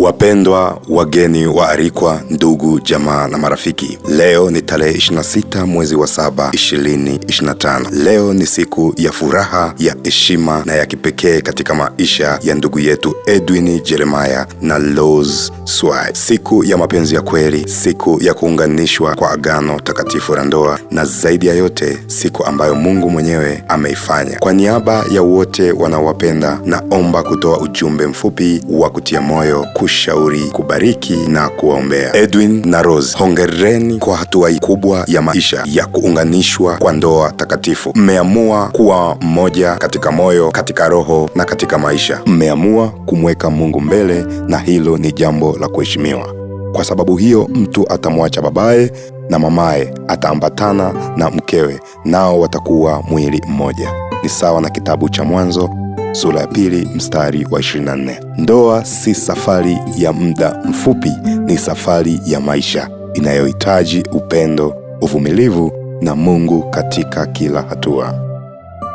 Wapendwa, wageni waalikwa, ndugu, jamaa na marafiki. Leo ni tarehe 26 mwezi wa 7 2025. Leo ni siku ya furaha, ya heshima na ya kipekee katika maisha ya ndugu yetu Edwin Jeremiah na Rose Swai. Siku ya mapenzi ya kweli, siku ya kuunganishwa kwa agano takatifu la ndoa, na zaidi ya yote siku ambayo Mungu mwenyewe ameifanya. Kwa niaba ya wote wanaowapenda, naomba kutoa ujumbe mfupi wa kutia moyo, kushauri, kubariki na kuwaombea. Edwin na Rose, hongereni kwa hatua kubwa ya maisha ya kuunganishwa kwa ndoa takatifu. Mmeamua kuwa mmoja katika moyo, katika roho na katika maisha. Mmeamua kumweka Mungu mbele, na hilo ni jambo la kuheshimiwa. Kwa sababu hiyo, mtu atamwacha babaye na mamaye, ataambatana na mkewe, nao watakuwa mwili mmoja. Ni sawa na kitabu cha Mwanzo sura ya 2 mstari wa 24. Ndoa si safari ya muda mfupi, ni safari ya maisha inayohitaji upendo, uvumilivu na Mungu katika kila hatua.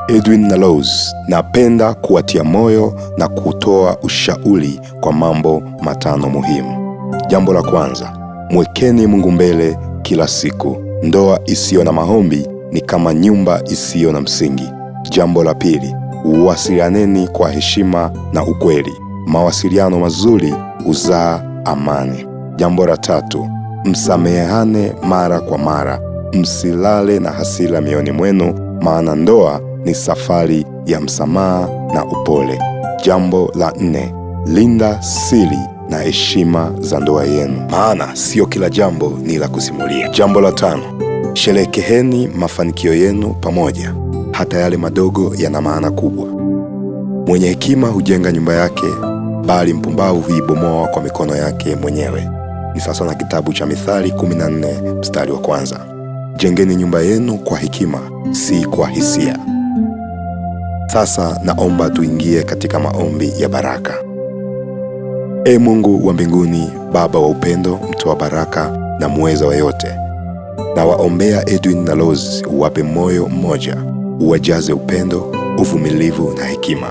Edwin na Rose, napenda kuwatia moyo na kutoa ushauri kwa mambo 5 muhimu. Jambo la kwanza, mwekeni Mungu mbele kila siku. Ndoa isiyo na maombi ni kama nyumba isiyo na msingi. Jambo la pili, wasilianeni kwa heshima na ukweli. Mawasiliano mazuri huzaa amani. Jambo la tatu, msamehane mara kwa mara. Msilale na hasira mioyoni mwenu, maana ndoa ni safari ya msamaha na upole. Jambo la 4, linda siri na heshima za ndoa yenu, maana sio kila jambo ni la kusimulia. Jambo la 5, sherehekeni mafanikio yenu pamoja. Hata yale madogo yana maana kubwa. Mwenye hekima hujenga nyumba yake, bali mpumbavu huibomoa kwa mikono yake mwenyewe. Ni sasa na kitabu cha Mithali 14 mstari wa 1. Jengeni nyumba yenu kwa hekima, si kwa hisia. Sasa naomba tuingie katika maombi ya baraka. Ee Mungu wa mbinguni, Baba wa upendo, mtoa baraka na muweza wa yote, na waombea Edwin na Rose, uwape moyo mmoja, uwajaze upendo, uvumilivu na hekima.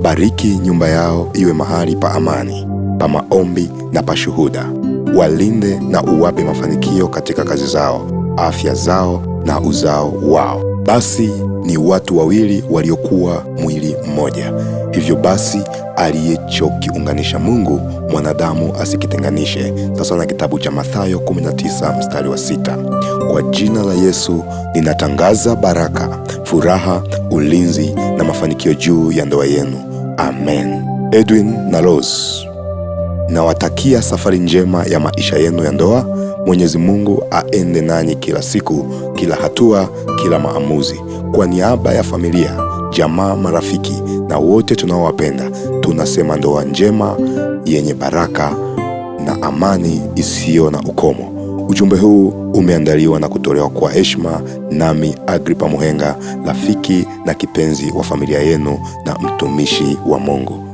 Bariki nyumba yao iwe mahali pa amani, pa maombi na pa shuhuda. Walinde na uwape mafanikio katika kazi zao, afya zao na uzao wao. Basi ni watu wawili waliokuwa mwili mmoja. Hivyo basi, aliyechokiunganisha Mungu, mwanadamu asikitenganishe. Sasa na kitabu cha Mathayo 19 mstari wa 6. Kwa jina la Yesu ninatangaza baraka, furaha, ulinzi na mafanikio juu ya ndoa yenu. Amen. Edwin na Rose, nawatakia safari njema ya maisha yenu ya ndoa. Mwenyezi Mungu aende nanyi kila siku, kila hatua, kila maamuzi. Kwa niaba ya familia, jamaa, marafiki na wote tunaowapenda, tunasema ndoa njema yenye baraka na amani isiyo na ukomo. Ujumbe huu umeandaliwa na kutolewa kwa heshima nami Agrippa Muhenga, rafiki na kipenzi wa familia yenu na mtumishi wa Mungu.